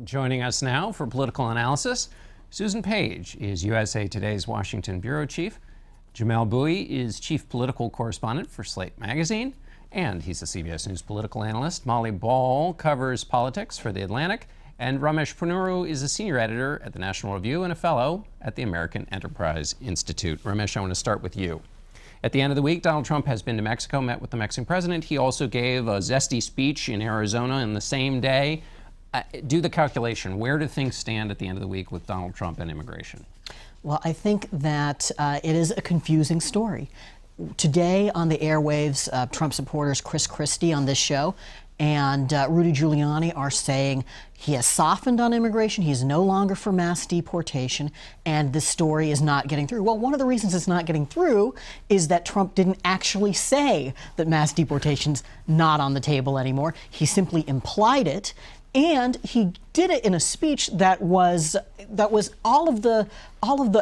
Joining us now for political analysis, Susan Page is USA Today's Washington bureau chief. Jamelle Bouie is chief political correspondent for Slate magazine, and he's a CBS News political analyst. Molly Ball covers politics for The Atlantic, and Ramesh Ponnuru is a senior editor at the National Review and a fellow at the American Enterprise Institute. Ramesh, I want to start with you. At the end of the week, Donald Trump has been to Mexico, met with the Mexican president. He also gave a zesty speech in Arizona in the same day. Do the calculation. Where do things stand at the end of the week with Donald Trump and immigration? Well, I think that it is a confusing story. Today on the airwaves, Trump supporters Chris Christie on this show and Rudy Giuliani are saying he has softened on immigration, he's no longer for mass deportation, and this story is not getting through. Well, one of the reasons it's not getting through is that Trump didn't actually say that mass deportation's not on the table anymore. He simply implied it. And he did it in a speech that was all of the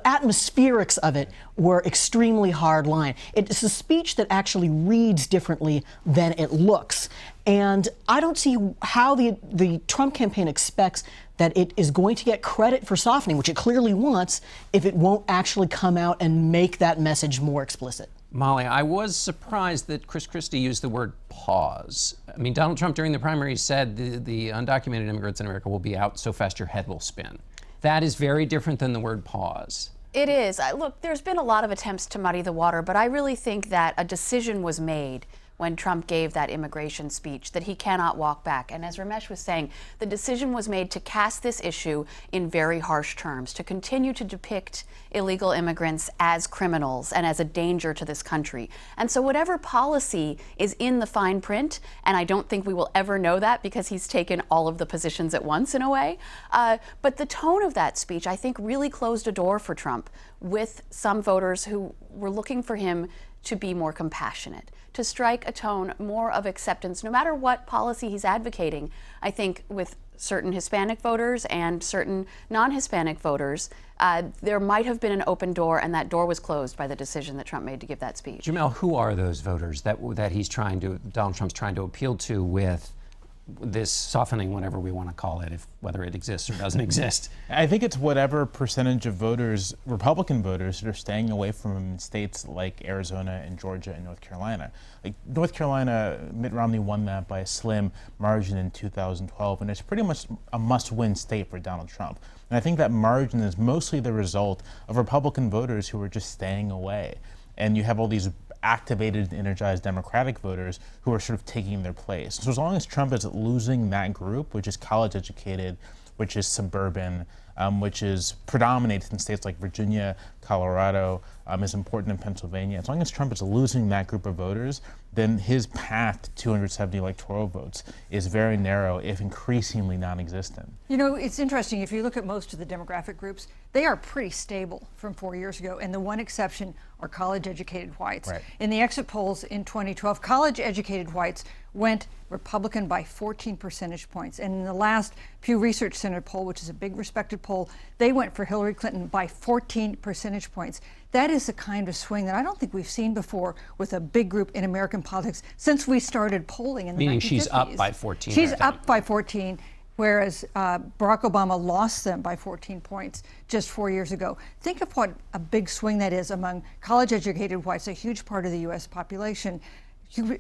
atmospherics of it were extremely hard line. It's a speech that actually reads differently than it looks. And I don't see how the Trump campaign expects that it is going to get credit for softening, which it clearly wants, if it won't actually come out and make that message more explicit. Molly, I was surprised that Chris Christie used the word pause. I mean, Donald Trump during the primaries said the undocumented immigrants in America will be out so fast your head will spin. That is very different than the word pause. It is. Look, there's been a lot of attempts to muddy the water, but I really think that a decision was made when Trump gave that immigration speech that he cannot walk back. And as Ramesh was saying, the decision was made to cast this issue in very harsh terms, to continue to depict illegal immigrants as criminals and as a danger to this country. And so whatever policy is in the fine print, and I don't think we will ever know that because he's taken all of the positions at once in a way, but the tone of that speech, I think, really closed a door for Trump with some voters who were looking for him to be more compassionate, to strike a tone more of acceptance, no matter what policy he's advocating. I think with certain Hispanic voters and certain non-Hispanic voters, there might have been an open door, and that door was closed by the decision that Trump made to give that speech. Jamelle, who are those voters that Donald Trump's trying to appeal to with this softening, whatever we want to call it, whether it exists or doesn't exist? I think it's whatever percentage of voters, Republican voters, that are staying away from him in states like Arizona and Georgia and North Carolina. Like North Carolina, Mitt Romney won that by a slim margin in 2012, and it's pretty much a must-win state for Donald Trump. And I think that margin is mostly the result of Republican voters who are just staying away. And you have all these activated and energized Democratic voters who are sort of taking their place. So as long as Trump is losing that group, which is college educated, which is suburban, which is predominates in states like Virginia, Colorado, is important in Pennsylvania. As long as Trump is losing that group of voters, then his path to 270 electoral votes is very narrow, if increasingly non-existent. You know, it's interesting. If you look at most of the demographic groups, they are pretty stable from 4 years ago. And the one exception are college-educated whites. Right. In the exit polls in 2012, college-educated whites went Republican by 14 percentage points. And in the last Pew Research Center poll, which is a big respected poll, they went for Hillary Clinton by 14 percentage points. That is the kind of swing that I don't think we've seen before with a big group in American politics since we started polling in the 1950s. Meaning she's up by 14. She's up by 14, whereas Barack Obama lost them by 14 points just 4 years ago. Think of what a big swing that is among college-educated whites, a huge part of the U.S. population,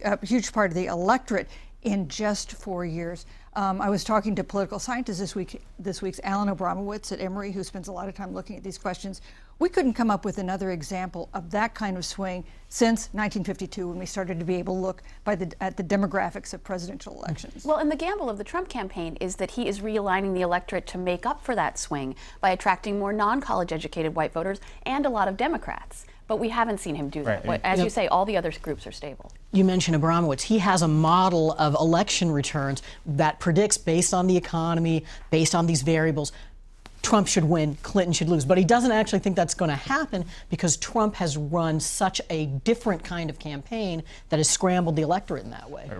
a huge part of the electorate in just 4 years. I was talking to political scientists this week's Alan Abramowitz at Emory, who spends a lot of time looking at these questions. We couldn't come up with another example of that kind of swing since 1952, when we started to be able to look at the demographics of presidential elections. Well, and the gamble of the Trump campaign is that he is realigning the electorate to make up for that swing by attracting more non-college educated white voters and a lot of Democrats. But we haven't seen him do that. Right. As you say, all the other groups are stable. You mentioned Abramowitz. He has a model of election returns that predicts, based on the economy, based on these variables, Trump should win, Clinton should lose. But he doesn't actually think that's going to happen because Trump has run such a different kind of campaign that has scrambled the electorate in that way.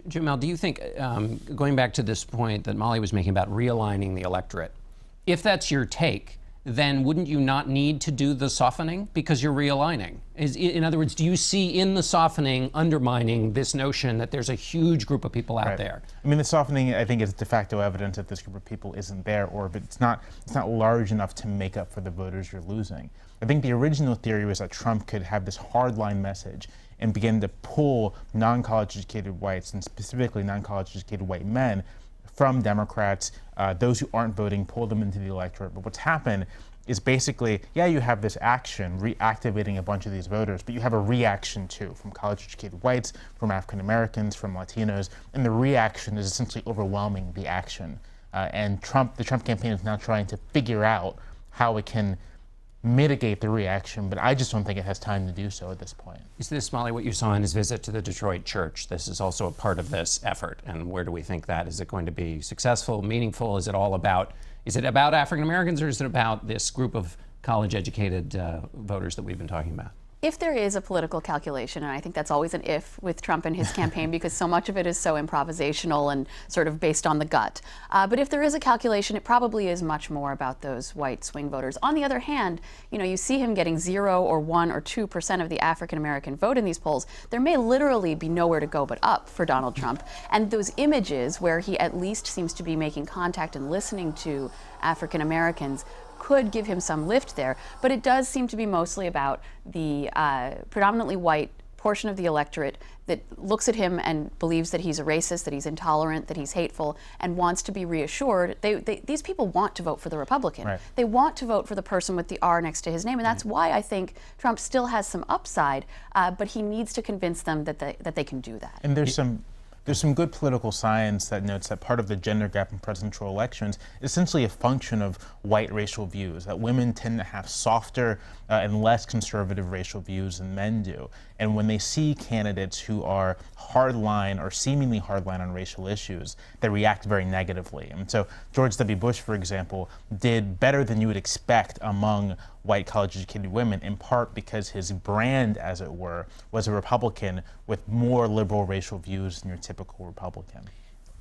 Jamelle, do you think, going back to this point that Molly was making about realigning the electorate, if that's your take, then wouldn't you not need to do the softening because you're realigning? In other words, do you see in the softening undermining this notion that there's a huge group of people out there? I mean, the softening, I think, is de facto evidence that this group of people isn't there, or if it's not large enough to make up for the voters you're losing. I think the original theory was that Trump could have this hardline message and begin to pull non-college educated whites, and specifically non-college educated white men, from Democrats, those who aren't voting, pull them into the electorate. But what's happened is basically, yeah, you have this action reactivating a bunch of these voters, but you have a reaction too from college-educated whites, from African Americans, from Latinos, and the reaction is essentially overwhelming the action. And the Trump campaign is now trying to figure out how it can mitigate the reaction, but I just don't think it has time to do so at this point. Is this, Molly, what you saw in his visit to the Detroit church? This is also a part of this effort, and where do we think that? Is it going to be successful, meaningful? Is it about African Americans, or is it about this group of college-educated voters that we've been talking about? If there is a political calculation, and I think that's always an if with Trump and his campaign because so much of it is so improvisational and sort of based on the gut. But if there is a calculation, it probably is much more about those white swing voters. On the other hand, you see him getting 0 or 1 or 2% of the African American vote in these polls. There may literally be nowhere to go but up for Donald Trump. And those images where he at least seems to be making contact and listening to African Americans could give him some lift there, but it does seem to be mostly about the predominantly white portion of the electorate that looks at him and believes that he's a racist, that he's intolerant, that he's hateful, and wants to be reassured. These people want to vote for the Republican. Right. They want to vote for the person with the R next to his name, and that's why I think Trump still has some upside, but he needs to convince them that they can do that. And there's some good political science that notes that part of the gender gap in presidential elections is essentially a function of white racial views, that women tend to have softer and less conservative racial views than men do. And when they see candidates who are hardline or seemingly hardline on racial issues, they react very negatively. And so George W. Bush, for example, did better than you would expect among white college-educated women, in part because his brand, as it were, was a Republican with more liberal racial views than your typical Republican.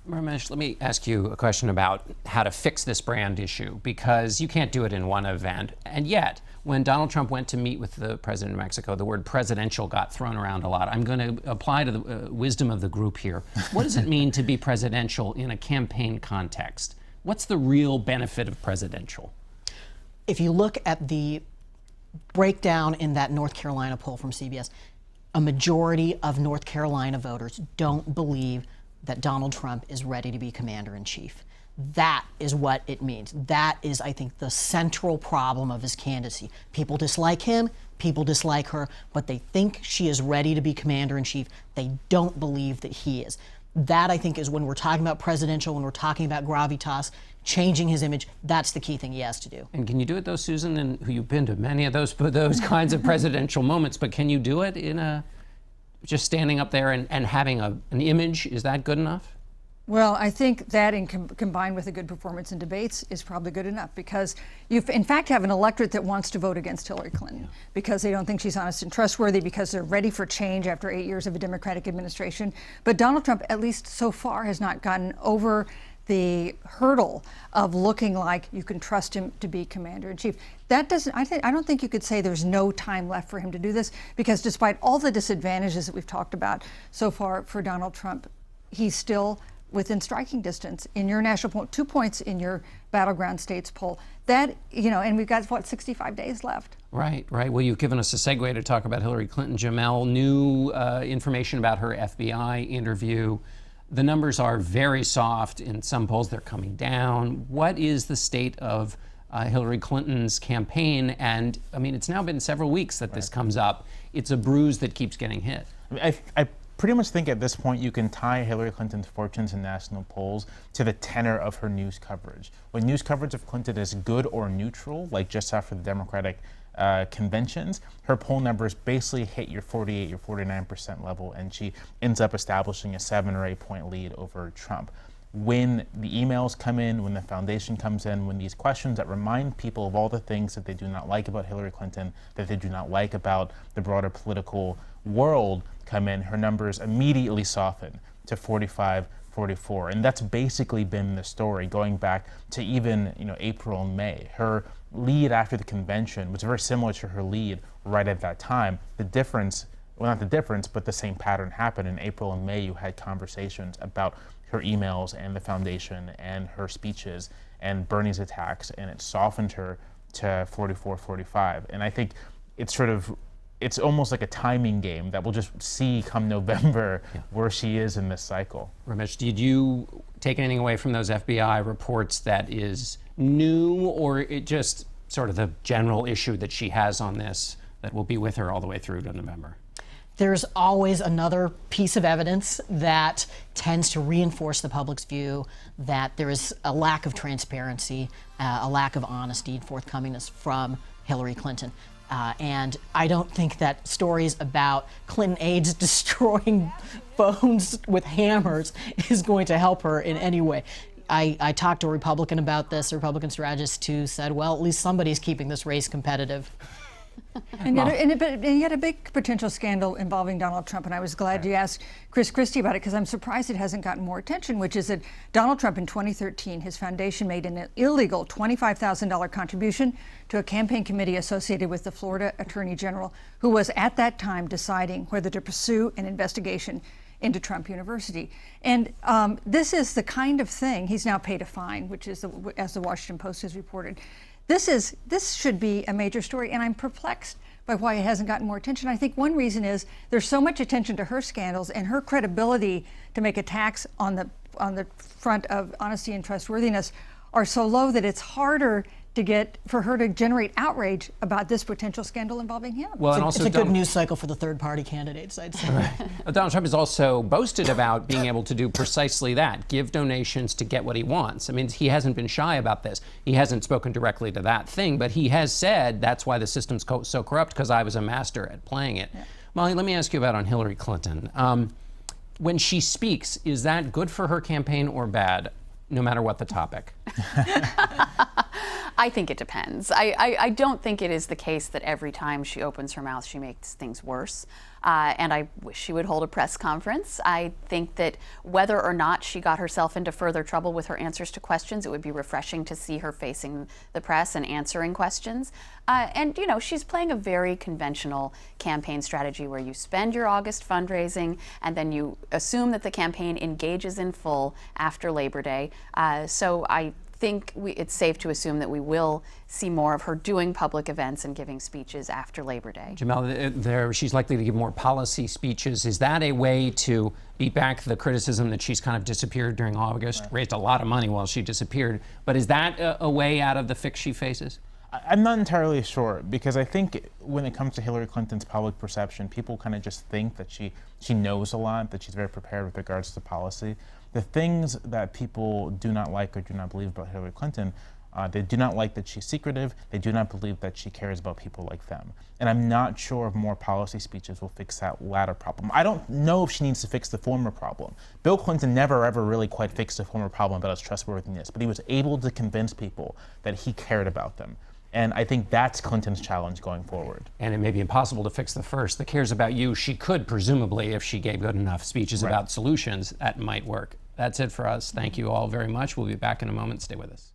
Ramesh, let me ask you a question about how to fix this brand issue, because you can't do it in one event. And yet, when Donald Trump went to meet with the president of Mexico, the word presidential got thrown around a lot. I'm going to apply to the wisdom of the group here. What does it mean to be presidential in a campaign context? What's the real benefit of presidential? If you look at the breakdown in that North Carolina poll from CBS, a majority of North Carolina voters don't believe that Donald Trump is ready to be commander-in-chief. That is what it means. That is, I think, the central problem of his candidacy. People dislike him, people dislike her, but they think she is ready to be commander-in-chief. They don't believe that he is. That, I think, is when we're talking about presidential, when we're talking about gravitas, changing his image, that's the key thing he has to do. And can you do it, though, Susan, and who you've been to many of those kinds of presidential moments, but can you do it in just standing up there and having an image? Is that good enough? Well, I think that combined with a good performance in debates is probably good enough, because you in fact have an electorate that wants to vote against Hillary Clinton because they don't think she's honest and trustworthy, because they're ready for change after 8 years of a Democratic administration. But Donald Trump, at least so far, has not gotten over the hurdle of looking like you can trust him to be commander-in-chief. That doesn't, I don't think you could say there's no time left for him to do this, because despite all the disadvantages that we've talked about so far for Donald Trump, he's still within striking distance in your national poll, 2 points in your battleground states poll. That, and we've got, 65 days left. Right. Well, you've given us a segue to talk about Hillary Clinton. Jamel, new information about her FBI interview. The numbers are very soft. In some polls, they're coming down. What is the state of Hillary Clinton's campaign? And, I mean, it's now been several weeks that this comes up. It's a bruise that keeps getting hit. I pretty much think at this point you can tie Hillary Clinton's fortunes in national polls to the tenor of her news coverage. When news coverage of Clinton is good or neutral, like just after the Democratic conventions, her poll numbers basically hit your 48, your 49% level, and she ends up establishing a 7 or 8 point lead over Trump. When the emails come in, when the foundation comes in, when these questions that remind people of all the things that they do not like about Hillary Clinton, that they do not like about the broader political world come in, her numbers immediately soften to 45 44, and that's basically been the story going back to even April and May. Her lead after the convention was very similar to her lead right at that time. The difference, well, not the difference, but the same pattern happened. In April and May, you had conversations about her emails and the foundation and her speeches and Bernie's attacks, and it softened her to 44, 45. And I think it's almost like a timing game that we'll just see come November where she is in this cycle. Ramesh, did you take anything away from those FBI reports that is new, or it just sort of the general issue that she has on this that will be with her all the way through to November? There's always another piece of evidence that tends to reinforce the public's view that there is a lack of transparency, a lack of honesty and forthcomingness from Hillary Clinton. And I don't think that stories about Clinton aides destroying phones with hammers is going to help her in any way. I talked to a Republican about this, a Republican strategist who said, well, at least somebody's keeping this race competitive. And yet a big potential scandal involving Donald Trump, and I was glad you asked Chris Christie about it, because I'm surprised it hasn't gotten more attention, which is that Donald Trump in 2013, his foundation made an illegal $25,000 contribution to a campaign committee associated with the Florida Attorney General, who was at that time deciding whether to pursue an investigation into Trump University. And this is the kind of thing, he's now paid a fine, which is, as the Washington Post has reported. This should be a major story, and I'm perplexed by why it hasn't gotten more attention. I think one reason is there's so much attention to her scandals, and her credibility to make attacks on the front of honesty and trustworthiness are so low that it's harder for her to generate outrage about this potential scandal involving him. Well, and also it's a good news cycle for the third-party candidates, I'd say. Donald Trump has also boasted about being able to do precisely that, give donations to get what he wants. I mean, he hasn't been shy about this. He hasn't spoken directly to that thing, but he has said that's why the system's so corrupt, because I was a master at playing it. Yeah. Molly, let me ask you about on Hillary Clinton. When she speaks, is that good for her campaign or bad, no matter what the topic? I think it depends. I don't think it is the case that every time she opens her mouth, she makes things worse. And I wish she would hold a press conference. I think that whether or not she got herself into further trouble with her answers to questions, it would be refreshing to see her facing the press and answering questions. And she's playing a very conventional campaign strategy where you spend your August fundraising and then you assume that the campaign engages in full after Labor Day. So I think it's safe to assume that we will see more of her doing public events and giving speeches after Labor Day. Jamel, she's likely to give more policy speeches. Is that a way to beat back the criticism that she's kind of disappeared during August, raised a lot of money while she disappeared? But is that a way out of the fix she faces? I'm not entirely sure, because I think when it comes to Hillary Clinton's public perception, people kind of just think that she knows a lot, that she's very prepared with regards to policy. The things that people do not like or do not believe about Hillary Clinton, they do not like that she's secretive. They do not believe that she cares about people like them. And I'm not sure if more policy speeches will fix that latter problem. I don't know if she needs to fix the former problem. Bill Clinton never ever really quite fixed the former problem about his trustworthiness, but he was able to convince people that he cared about them. And I think that's Clinton's challenge going forward. And it may be impossible to fix the first. The cares about you, she could presumably, if she gave good enough speeches about solutions, that might work. That's it for us. Thank you all very much. We'll be back in a moment. Stay with us.